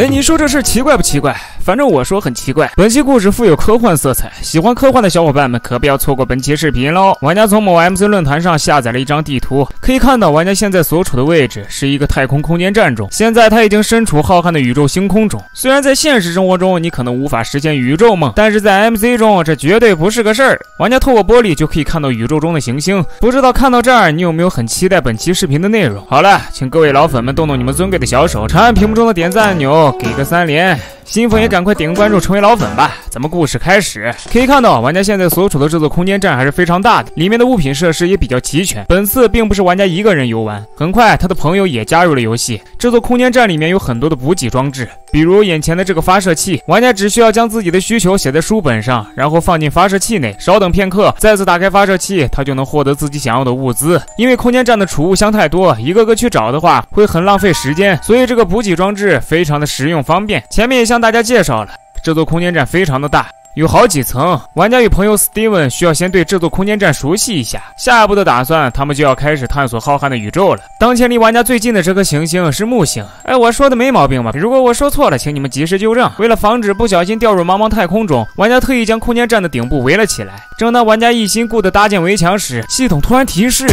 你说这事奇怪不奇怪？反正我说很奇怪。本期故事富有科幻色彩，喜欢科幻的小伙伴们可不要错过本期视频喽。玩家从某 MC 论坛上下载了一张地图，可以看到玩家现在所处的位置是一个太空空间站中，现在他已经身处浩瀚的宇宙星空中。虽然在现实生活中你可能无法实现宇宙梦，但是在 MC 中这绝对不是个事儿。玩家透过玻璃就可以看到宇宙中的行星，不知道看到这儿你有没有很期待本期视频的内容？好了，请各位老粉们动动你们尊贵的小手，长按屏幕中的点赞按钮，给个3连。新粉也赶快点个关注，成为老粉吧！咱们故事开始。可以看到，玩家现在所处的这座空间站还是非常大的，里面的物品设施也比较齐全。本次并不是玩家一个人游玩，很快他的朋友也加入了游戏。这座空间站里面有很多的补给装置，比如眼前的这个发射器，玩家只需要将自己的需求写在书本上，然后放进发射器内，稍等片刻，再次打开发射器，他就能获得自己想要的物资。因为空间站的储物箱太多，一个个去找的话会很浪费时间，所以这个补给装置非常的实用方便。前面也向大家介绍了，这座空间站非常的大，有好几层，玩家与朋友 Steven 需要先对这座空间站熟悉一下，下一步的打算他们就要开始探索浩瀚的宇宙了。当前离玩家最近的这颗行星是木星，我说的没毛病吧？如果我说错了，请你们及时纠正。为了防止不小心掉入茫茫太空中，玩家特意将空间站的顶部围了起来。正当玩家一心顾地搭建围墙时，系统突然提示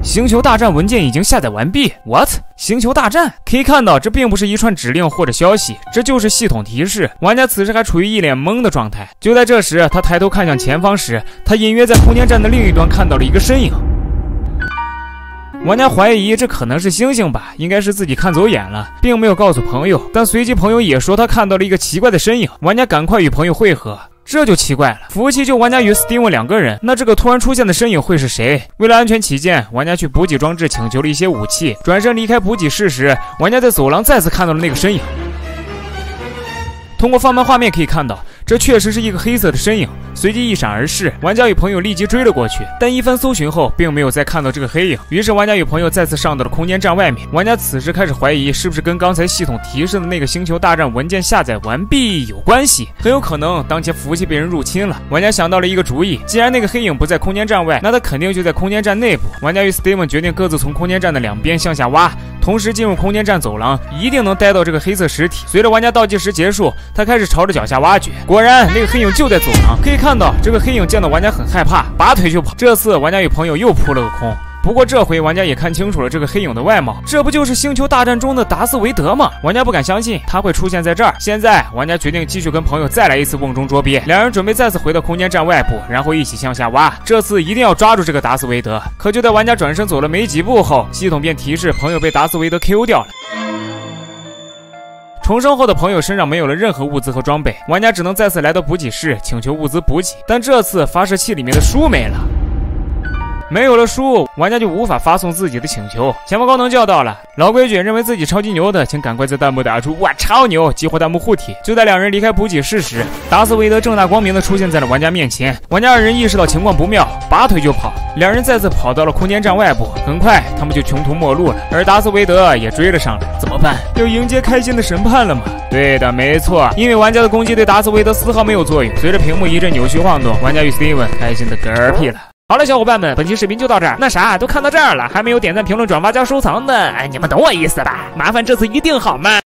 星球大战文件已经下载完毕。 What？ 星球大战？可以看到这并不是一串指令或者消息，这就是系统提示。玩家此时还处于一脸懵的状态。就在这时，他抬头看向前方时，他隐约在空间站的另一端看到了一个身影。玩家怀疑这可能是星星吧，应该是自己看走眼了，并没有告诉朋友。但随即朋友也说他看到了一个奇怪的身影，玩家赶快与朋友会合。这就奇怪了，服务器就玩家与 Steven 2个人，那这个突然出现的身影会是谁？为了安全起见，玩家去补给装置请求了一些武器，转身离开补给室时，玩家在走廊再次看到了那个身影。通过放慢画面可以看到，这确实是一个黑色的身影，随即一闪而逝。玩家与朋友立即追了过去，但一番搜寻后并没有再看到这个黑影。于是玩家与朋友再次上到了空间站外面。玩家此时开始怀疑，是不是跟刚才系统提示的那个星球大战文件下载完毕有关系？很有可能当前服务器被人入侵了。玩家想到了一个主意，既然那个黑影不在空间站外，那他肯定就在空间站内部。玩家与 Steven 决定各自从空间站的两边向下挖，同时进入空间站走廊，一定能逮到这个黑色实体。随着玩家倒计时结束，他开始朝着脚下挖掘。果然那个黑影就在走廊，可以看到这个黑影见到玩家很害怕，拔腿就跑。这次玩家与朋友又扑了个空，不过这回玩家也看清楚了这个黑影的外貌，这不就是星球大战中的达斯维德吗？玩家不敢相信他会出现在这儿。现在玩家决定继续跟朋友再来一次瓮中捉鳖，两人准备再次回到空间站外部，然后一起向下挖，这次一定要抓住这个达斯维德。可就在玩家转身走了没几步后，系统便提示朋友被达斯维德 KO 掉了。重生后的朋友身上没有了任何物资和装备，玩家只能再次来到补给室请求物资补给，但这次发射器里面的书没了。没有了书，玩家就无法发送自己的请求。前方高能叫到了，老规矩，认为自己超级牛的请赶快在弹幕打出哇超牛，激活弹幕护体。就在两人离开补给室时，达斯维德正大光明的出现在了玩家面前。玩家二人意识到情况不妙，拔腿就跑。两人再次跑到了空间站外部，很快他们就穷途末路了，而达斯维德也追了上来。怎么办？要迎接开心的审判了吗？对的，没错，因为玩家的攻击对达斯维德丝毫没有作用。随着屏幕一阵扭曲晃动，玩家与 Steven 开心的嗝屁了。好了，小伙伴们，本期视频就到这儿。那啥，都看到这儿了，还没有点赞、评论、转发加收藏的，你们懂我意思吧？麻烦这次一定好吗？